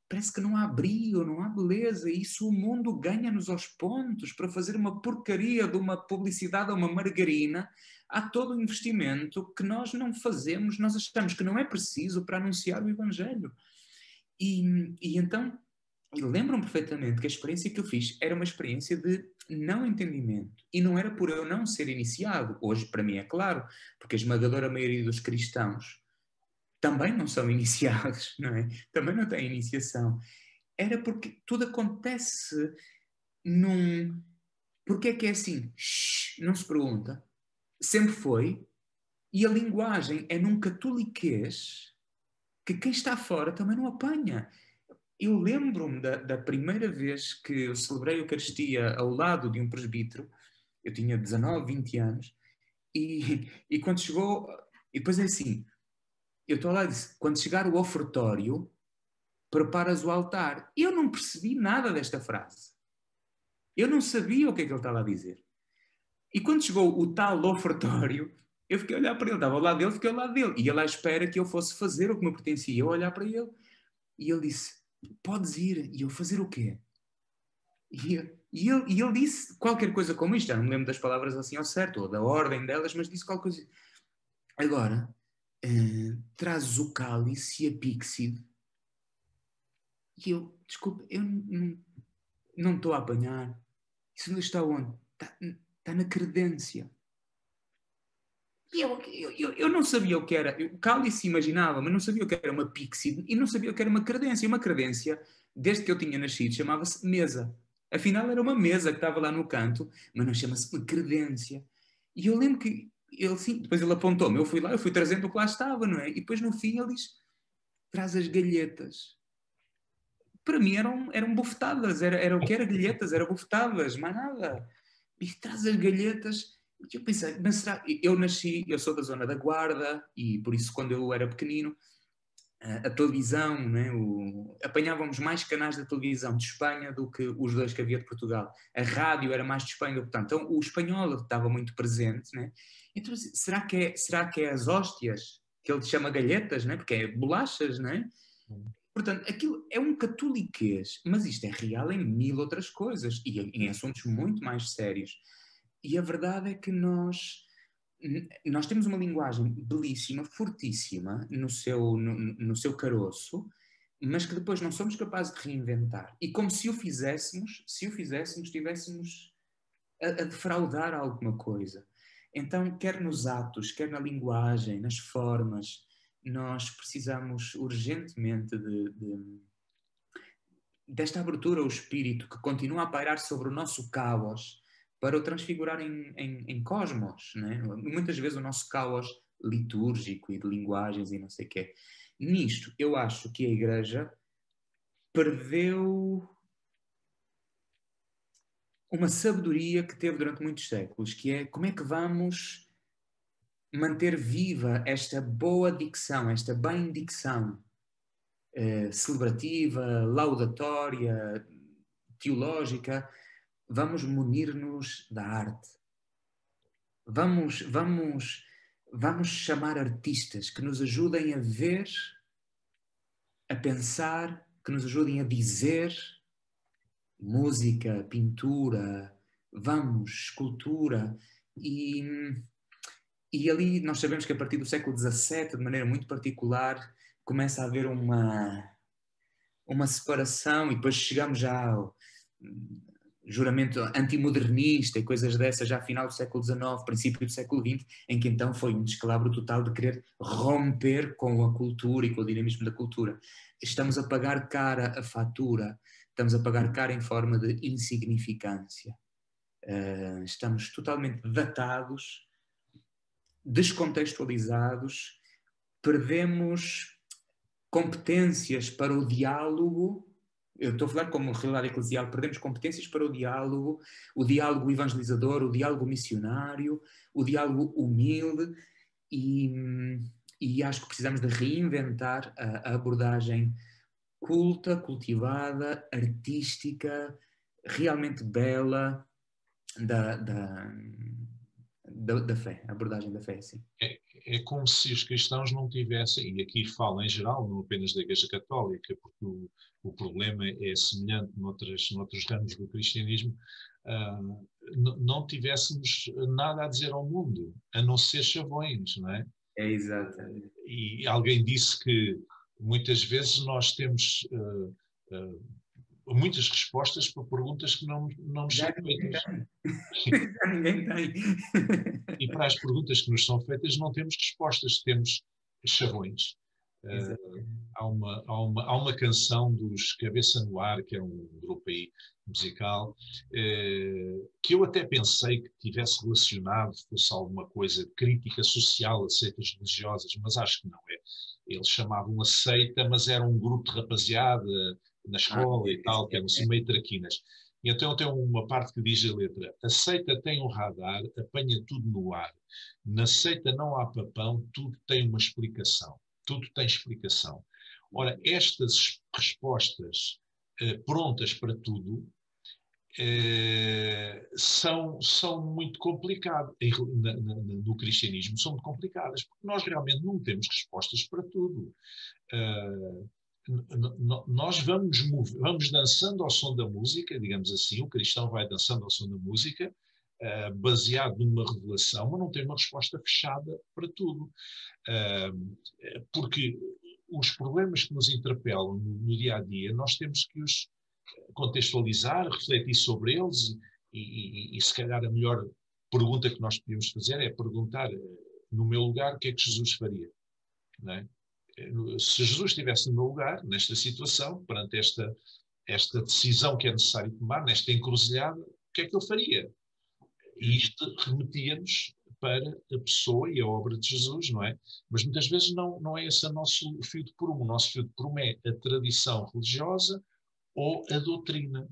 parece que não há brilho, não há beleza, e isso o mundo ganha-nos aos pontos para fazer uma porcaria de uma publicidade a uma margarina. Há todo um investimento que nós não fazemos, nós achamos que não é preciso para anunciar o Evangelho. E então, lembro-me perfeitamente que a experiência que eu fiz era uma experiência de não entendimento. E não era por eu não ser iniciado. Hoje, para mim, é claro, porque a esmagadora maioria dos cristãos também não são iniciados, não é? Também não têm iniciação. Era porque tudo acontece num... Porque é que é assim? Não se pergunta. Sempre foi. E a linguagem é num catoliquês que quem está fora também não apanha. Eu lembro-me da primeira vez que eu celebrei a Eucaristia ao lado de um presbítero. Eu tinha 19, 20 anos. E quando chegou... E depois é assim... Eu estou lá e disse, quando chegar o ofertório, preparas o altar. Eu não percebi nada desta frase. Eu não sabia o que é que ele estava a dizer. E quando chegou o tal ofertório, eu fiquei a olhar para ele. Estava ao lado dele, fiquei ao lado dele. E ele à espera que eu fosse fazer o que me pertencia. Eu olhar para ele. E ele disse, podes ir. E eu, fazer o quê? E ele disse qualquer coisa como isto. Já não me lembro das palavras assim ao certo, ou da ordem delas, mas disse qualquer coisa. Agora... trazes o cálice e a píxide. E eu, desculpa, eu não estou a apanhar. Isso não está onde? Está na credência. E eu não sabia o que era. O cálice imaginava, mas não sabia o que era uma píxide e não sabia o que era uma credência. Uma credência, desde que eu tinha nascido, chamava-se mesa. Afinal, era uma mesa que estava lá no canto, mas não chama-se uma credência. E eu lembro que ele, sim, depois ele apontou-me, eu fui lá, eu fui trazendo o que lá estava, não é? E depois no fim ele diz, traz as galhetas. Para mim eram bufetadas, era o que era galhetas, era bufetadas, mais nada. E traz as galhetas. E eu pensei, mas será? Eu sou da zona da Guarda, e por isso quando eu era pequenino, a televisão, né, apanhávamos mais canais da televisão de Espanha do que os dois que havia de Portugal. A rádio era mais de Espanha, portanto, então o espanhol estava muito presente, né? Então, será que é as hóstias que ele chama galhetas, né? Porque é bolachas, né? Portanto, aquilo é um catoliquês, mas isto é real em mil outras coisas e em assuntos muito mais sérios. E a verdade é que nós temos uma linguagem belíssima, fortíssima no seu caroço, mas que depois não somos capazes de reinventar. E como se o fizéssemos, estivéssemos a defraudar alguma coisa. Então, quer nos atos, quer na linguagem, nas formas, nós precisamos urgentemente desta abertura ao espírito que continua a pairar sobre o nosso caos para o transfigurar em cosmos, né? Muitas vezes o nosso caos litúrgico e de linguagens e não sei o quê. Nisto, eu acho que a Igreja perdeu uma sabedoria que teve durante muitos séculos, que é como é que vamos manter viva esta boa dicção, esta bem-dicção celebrativa, laudatória, teológica. Vamos munir-nos da arte. Vamos chamar artistas que nos ajudem a ver, a pensar, que nos ajudem a dizer, música, pintura, escultura. E ali nós sabemos que a partir do século XVII, de maneira muito particular, começa a haver uma separação e depois chegamos já ao juramento antimodernista e coisas dessas já final do século XIX, princípio do século XX, em que então foi um descalabro total de querer romper com a cultura e com o dinamismo da cultura. Estamos a pagar cara a fatura, estamos a pagar cara em forma de insignificância. Estamos totalmente datados, descontextualizados, perdemos competências para o diálogo. Eu estou a falar como realidade eclesial, perdemos competências para o diálogo evangelizador, o diálogo missionário, o diálogo humilde e acho que precisamos de reinventar a abordagem culta, cultivada, artística, realmente bela da fé, a abordagem da fé, sim. É como se os cristãos não tivessem, e aqui falo em geral, não apenas da Igreja Católica, porque o problema é semelhante noutros ramos do cristianismo, não tivéssemos nada a dizer ao mundo, a não ser chavões, não é? É exato. E alguém disse que muitas vezes nós temos muitas respostas para perguntas que não nos são feitas. Já ninguém tem. E para as perguntas que nos são feitas não temos respostas, temos chavões. Há uma canção dos Cabeça no Ar, que é um grupo aí musical, que eu até pensei que tivesse relacionado, fosse alguma coisa de crítica social a seitas religiosas, mas acho que não é. Eles chamavam a seita, mas era um grupo de rapaziada na escola e tal, que eram assim meio traquinas. E então tem uma parte que diz a letra: a seita tem um radar, apanha tudo no ar. Na seita não há papão, tudo tem uma explicação. Tudo tem explicação. Ora, estas respostas prontas para tudo são muito complicadas no cristianismo, são muito complicadas, porque nós realmente não temos respostas para tudo. Nós vamos dançando ao som da música, digamos assim, o cristão vai dançando ao som da música, baseado numa revelação, mas não tem uma resposta fechada para tudo. Porque os problemas que nos interpelam no dia a dia, nós temos que os contextualizar, refletir sobre eles e se calhar a melhor pergunta que nós podíamos fazer é perguntar, no meu lugar, o que é que Jesus faria? Não é? Se Jesus estivesse no meu lugar, nesta situação, perante esta decisão que é necessário tomar, nesta encruzilhada, o que é que eu faria? E isto remetia-nos para a pessoa e a obra de Jesus, não é? Mas muitas vezes não é esse o nosso fio de prumo. O nosso fio de prumo é a tradição religiosa ou a doutrina,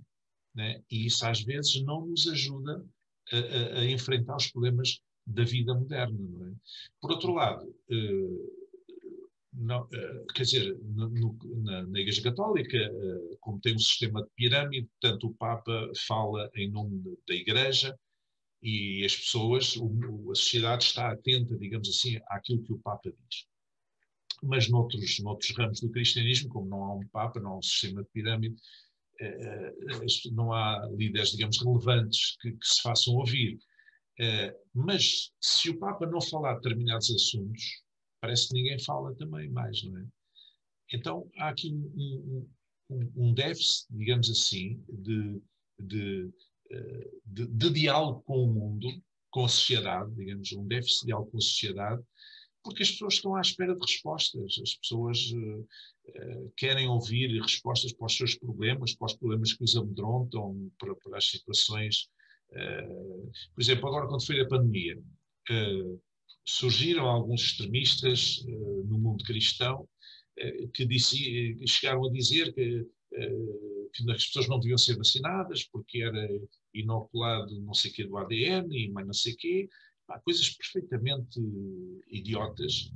né? E isso às vezes não nos ajuda a enfrentar os problemas da vida moderna, não é? Por outro lado, não, quer dizer, na Igreja Católica, como tem um sistema de pirâmide, portanto o Papa fala em nome da Igreja e as pessoas, a sociedade está atenta, digamos assim, àquilo que o Papa diz. Mas noutros ramos do cristianismo, como não há um Papa, não há um sistema de pirâmide, não há líderes, digamos, relevantes que se façam ouvir. Mas se o Papa não falar de determinados assuntos, parece que ninguém fala também mais, não é? Então há aqui um déficit, digamos assim, de diálogo com o mundo, com a sociedade, digamos, um déficit de diálogo com a sociedade, porque as pessoas estão à espera de respostas, as pessoas querem ouvir respostas para os seus problemas, para os problemas que os amedrontam, para as situações. Por exemplo, agora quando foi a pandemia, surgiram alguns extremistas no mundo cristão que chegaram a dizer que as pessoas não deviam ser vacinadas porque era inoculado não sei o quê do ADN e mais não sei o quê. Coisas perfeitamente idiotas.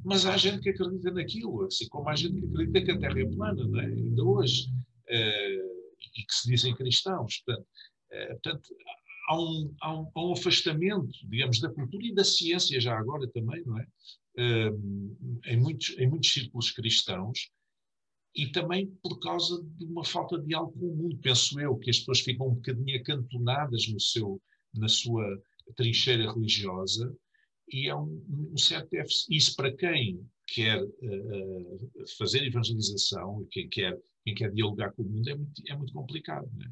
Mas há gente que acredita naquilo, assim como há gente que acredita que a Terra é plana, não é? Ainda hoje, e que se dizem cristãos. Portanto há um afastamento, digamos, da cultura e da ciência já agora também, não é? Em muitos círculos cristãos, e também por causa de uma falta de diálogo com o mundo, penso eu, que as pessoas ficam um bocadinho acantonadas na sua trincheira religiosa, e é um certo déficit. Isso para quem quer fazer evangelização, quem quer dialogar com o mundo, é muito complicado, não é?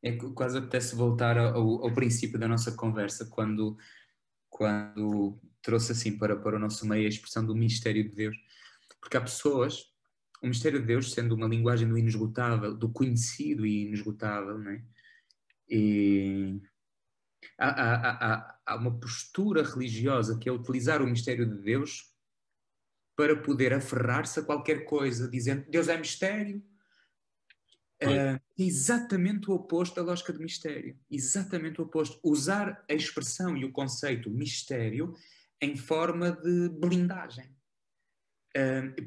É que quase apetece voltar ao princípio da nossa conversa, quando trouxe assim para o nosso meio a expressão do mistério de Deus. Porque há pessoas, o mistério de Deus sendo uma linguagem do inesgotável, do conhecido e inesgotável, não é? E há uma postura religiosa que é utilizar o mistério de Deus para poder aferrar-se a qualquer coisa, dizendo Deus é mistério. É exatamente o oposto da lógica do mistério. Exatamente o oposto. Usar a expressão e o conceito mistério em forma de blindagem.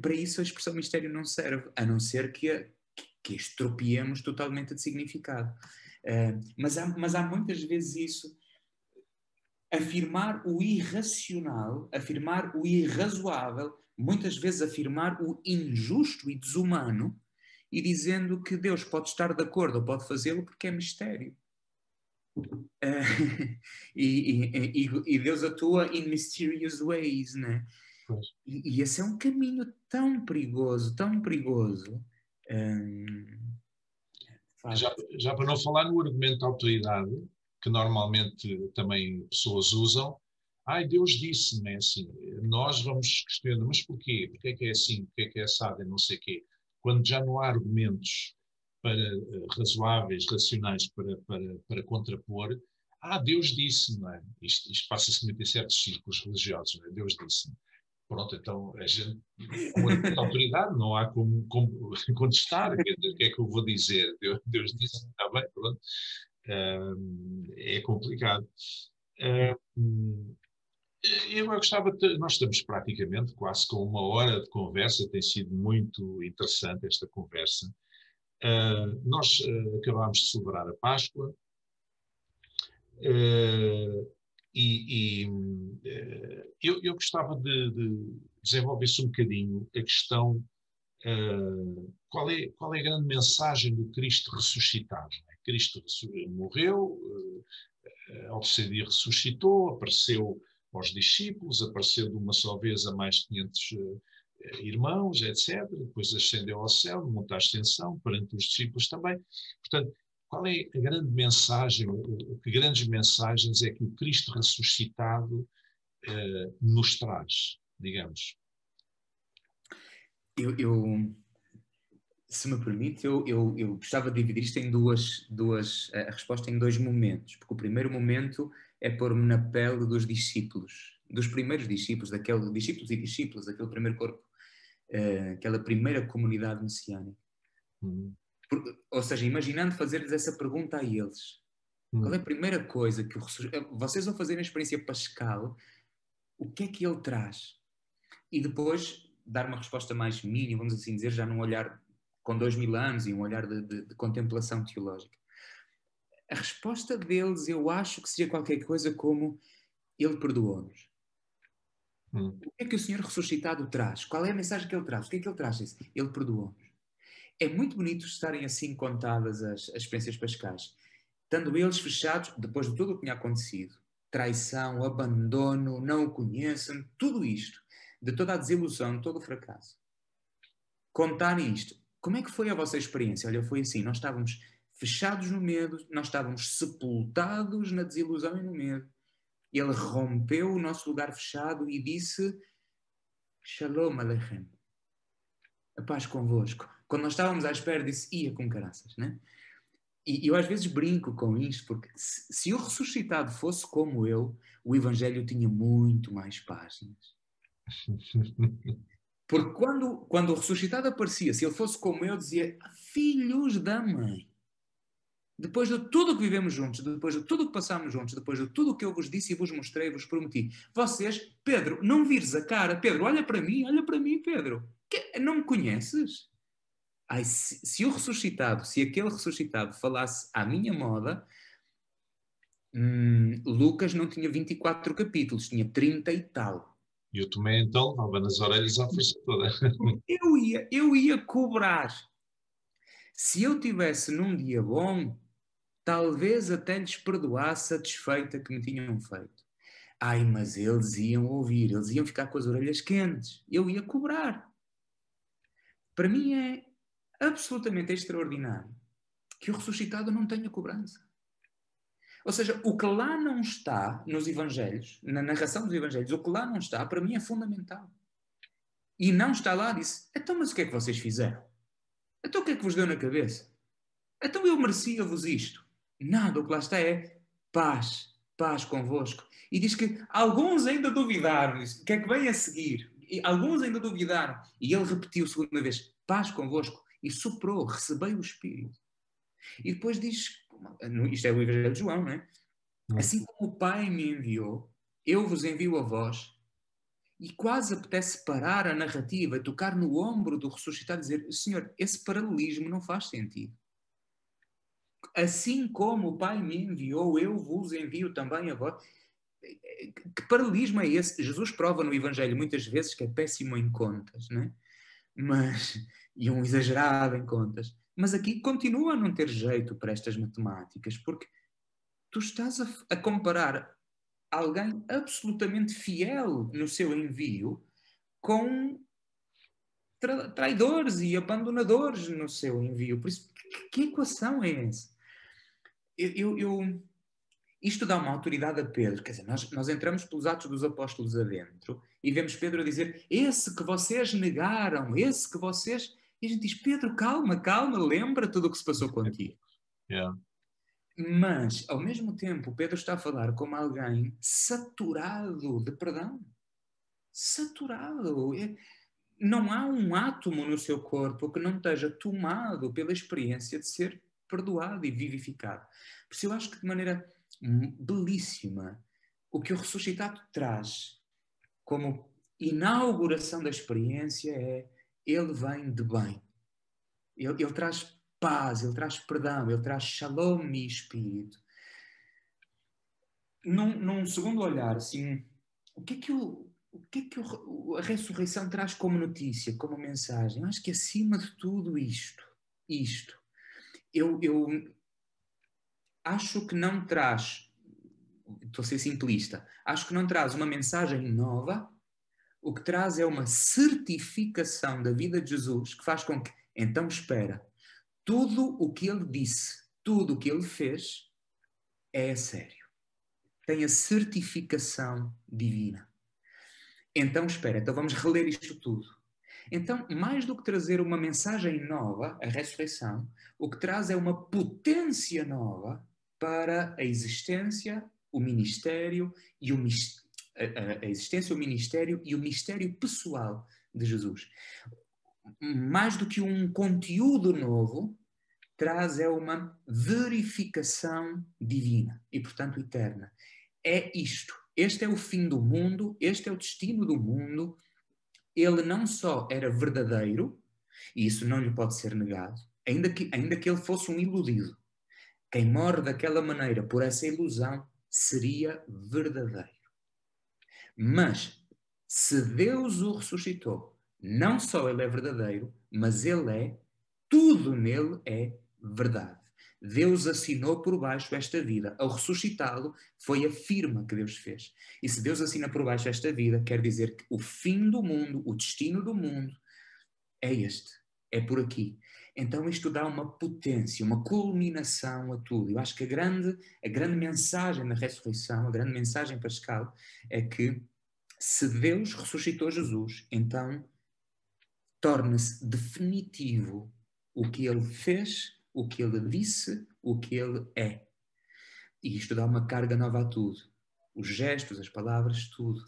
Para isso a expressão mistério não serve, a não ser que a estropiemos totalmente de significado. Mas há muitas vezes isso. Afirmar o irracional, afirmar o irrazoável, muitas vezes afirmar o injusto e desumano, e dizendo que Deus pode estar de acordo ou pode fazê-lo porque é mistério. E Deus atua in mysterious ways, né? E esse é um caminho tão perigoso, tão perigoso. Já para não falar no argumento da autoridade, que normalmente também pessoas usam, Deus disse, não é assim? Nós vamos questionar, mas porquê? Porquê é que é assim? Porquê é que é assado? Não sei o quê. Quando já não há argumentos razoáveis, racionais para contrapor, Deus disse, não é? Isto passa-se muito em certos círculos religiosos, não é? Deus disse. Pronto, então a gente, com a autoridade, não há como contestar. O que é que eu vou dizer? Deus disse, está bem, pronto. É complicado. Eu gostava nós estamos praticamente quase com 1 hora de conversa, tem sido muito interessante esta conversa. Nós acabámos de celebrar a Páscoa eu gostava de desenvolver-se um bocadinho a questão qual é a grande mensagem do Cristo ressuscitado. Cristo morreu, ao terceiro dia ressuscitou, apareceu aos discípulos, apareceu de uma só vez a mais de 500 irmãos, etc. Depois ascendeu ao céu, no Monte da Ascensão, perante os discípulos também. Portanto, qual é a grande mensagem, que grandes mensagens é que o Cristo ressuscitado nos traz, digamos? Se me permite, eu gostava de dividir isto em a resposta em dois momentos, porque o primeiro momento é pôr-me na pele dos discípulos, dos primeiros discípulos, discípulos e discípulos, daquele primeiro corpo, aquela primeira comunidade messiânica. Ou seja, imaginando fazer-lhes essa pergunta a eles. Qual é a primeira coisa que vocês vão fazer na experiência pascal? O que é que ele traz? E depois dar uma resposta mais mínima, vamos assim dizer, já num olhar com 2000 anos e um olhar de contemplação teológica. A resposta deles, eu acho que seria qualquer coisa como: ele perdoou-nos. O que é que o Senhor ressuscitado traz? Qual é a mensagem que ele traz? O que é que ele traz? Ele perdoou-nos. É muito bonito estarem assim contadas as experiências pascais, estando eles fechados, depois de tudo o que tinha acontecido, traição, abandono, não o conhecem, tudo isto, de toda a desilusão, de todo o fracasso. Contarem isto. Como é que foi a vossa experiência? Olha, foi assim, nós estávamos fechados no medo, nós estávamos sepultados na desilusão e no medo. Ele rompeu o nosso lugar fechado e disse: Shalom Aleichem. A paz convosco. Quando nós estávamos à espera, disse: ia com caraças, né? E eu às vezes brinco com isto, porque se o ressuscitado fosse como eu, o Evangelho tinha muito mais páginas. Porque quando o ressuscitado aparecia, se ele fosse como eu, dizia: filhos da mãe, depois de tudo o que vivemos juntos, depois de tudo o que passamos juntos, depois de tudo o que eu vos disse e vos mostrei, vos prometi, vocês, Pedro, não vires a cara, Pedro, olha para mim, Pedro, não me conheces? Ai, se o ressuscitado, se aquele ressuscitado falasse à minha moda, Lucas não tinha 24 capítulos, tinha 30 e tal. E eu tomei então, levava nas orelhas à força toda. Eu ia cobrar. Se eu tivesse num dia bom, talvez até lhes perdoasse a desfeita que me tinham feito. Ai, mas eles iam ouvir, eles iam ficar com as orelhas quentes. Eu ia cobrar. Para mim é absolutamente extraordinário que o ressuscitado não tenha cobrança. Ou seja, o que lá não está nos Evangelhos, na narração dos Evangelhos, o que lá não está, para mim é fundamental. E não está lá, disse: então, mas o que é que vocês fizeram? Então, o que é que vos deu na cabeça? Então, eu merecia-vos isto. Nada, o que lá está é paz, paz convosco. E diz que alguns ainda duvidaram, o que é que vem a seguir? E alguns ainda duvidaram. E ele repetiu segunda vez: paz convosco. E soprou, recebei o Espírito. E depois diz, isto é o Evangelho de João, não é? Assim como o Pai me enviou, eu vos envio a vós. E quase apetece parar a narrativa, tocar no ombro do ressuscitado e dizer: Senhor, esse paralelismo não faz sentido. Assim como o Pai me enviou, eu vos envio também a vós. Que paralelismo é esse? Jesus prova no Evangelho muitas vezes que é péssimo em contas, não é? E um exagerado em contas. Mas aqui continua a não ter jeito para estas matemáticas, porque tu estás a comparar alguém absolutamente fiel no seu envio com traidores e abandonadores no seu envio. Por isso, que equação é essa? Isto dá uma autoridade a Pedro. Quer dizer, nós entramos pelos Atos dos Apóstolos adentro e vemos Pedro a dizer: esse que vocês negaram, esse que vocês... E a gente diz: Pedro, calma, calma, lembra tudo o que se passou contigo. Yeah. Mas, ao mesmo tempo, Pedro está a falar como alguém saturado de perdão. Saturado. Não há um átomo no seu corpo que não esteja tomado pela experiência de ser perdoado e vivificado. Por isso eu acho que de maneira belíssima o que o ressuscitado traz como inauguração da experiência é: ele vem de bem. Ele traz paz, ele traz perdão, ele traz shalom e espírito. Num segundo olhar, assim, o que é que a ressurreição traz como notícia, como mensagem? Eu acho que acima de tudo isto, eu acho que não traz, estou a ser simplista, acho que não traz uma mensagem nova, o que traz é uma certificação da vida de Jesus que faz com que, então espera, tudo o que ele disse, tudo o que ele fez é sério. Tem a certificação divina. Então espera, então vamos reler isto tudo. Então, mais do que trazer uma mensagem nova, a ressurreição, o que traz é uma potência nova para a existência, o ministério e a existência, o ministério e o mistério pessoal de Jesus. Mais do que um conteúdo novo, traz é uma verificação divina e, portanto, eterna. É isto. Este é o fim do mundo, este é o destino do mundo. Ele não só era verdadeiro, e isso não lhe pode ser negado, ainda que ele fosse um iludido. Quem morre daquela maneira por essa ilusão seria verdadeiro. Mas, se Deus o ressuscitou, não só ele é verdadeiro, mas ele é, tudo nele é verdade. Deus assinou por baixo esta vida. Ao ressuscitá-lo, foi a firma que Deus fez. E se Deus assina por baixo esta vida, quer dizer que o fim do mundo, o destino do mundo, é este. É por aqui. Então isto dá uma potência, uma culminação a tudo. Eu acho que a grande mensagem da ressurreição, a grande mensagem pascal, é que se Deus ressuscitou Jesus, então torna-se definitivo o que ele fez, o que ele disse, o que ele é. E isto dá uma carga nova a tudo. Os gestos, as palavras, tudo.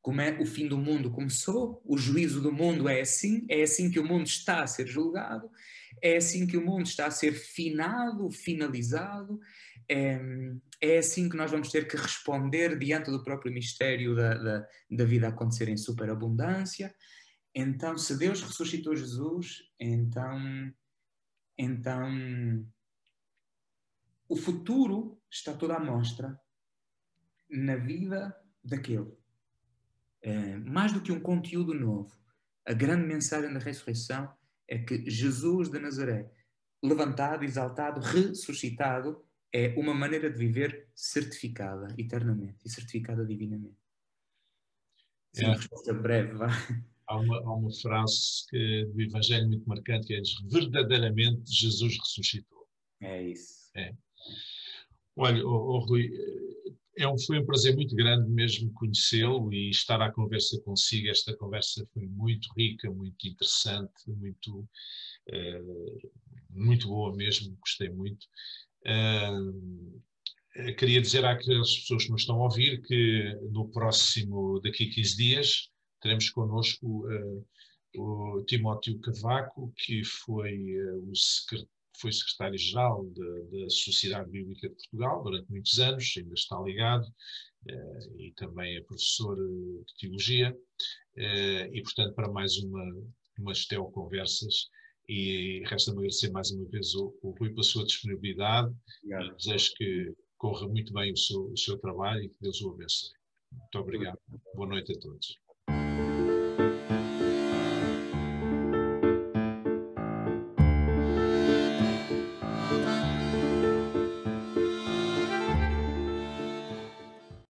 Como é o fim do mundo começou, o juízo do mundo é assim que o mundo está a ser julgado, é assim que o mundo está a ser finalizado, é assim que nós vamos ter que responder diante do próprio mistério da vida acontecer em superabundância. Então, se Deus ressuscitou Jesus, então o futuro está toda à mostra na vida daquele. Mais do que um conteúdo novo, a grande mensagem da ressurreição é que Jesus de Nazaré, levantado, exaltado, ressuscitado, é uma maneira de viver certificada eternamente e certificada divinamente. Sim, uma resposta breve, vá. Há uma frase do Evangelho muito marcante que diz: verdadeiramente Jesus ressuscitou. É isso. É. Olha, Rui, foi um prazer muito grande mesmo conhecê-lo e estar à conversa consigo. Esta conversa foi muito rica, muito interessante, muito boa mesmo, gostei muito. Queria dizer àquelas pessoas que nos estão a ouvir que daqui a 15 dias, teremos connosco o Timóteo Cavaco, que foi secretário-geral da Sociedade Bíblica de Portugal durante muitos anos, ainda está ligado, e também é professor de Teologia, e portanto para mais umas Teoconversas, e resta-me agradecer mais uma vez o Rui pela sua disponibilidade. Obrigado. E desejo que corra muito bem o seu trabalho e que Deus o abençoe. Muito obrigado. Boa noite a todos.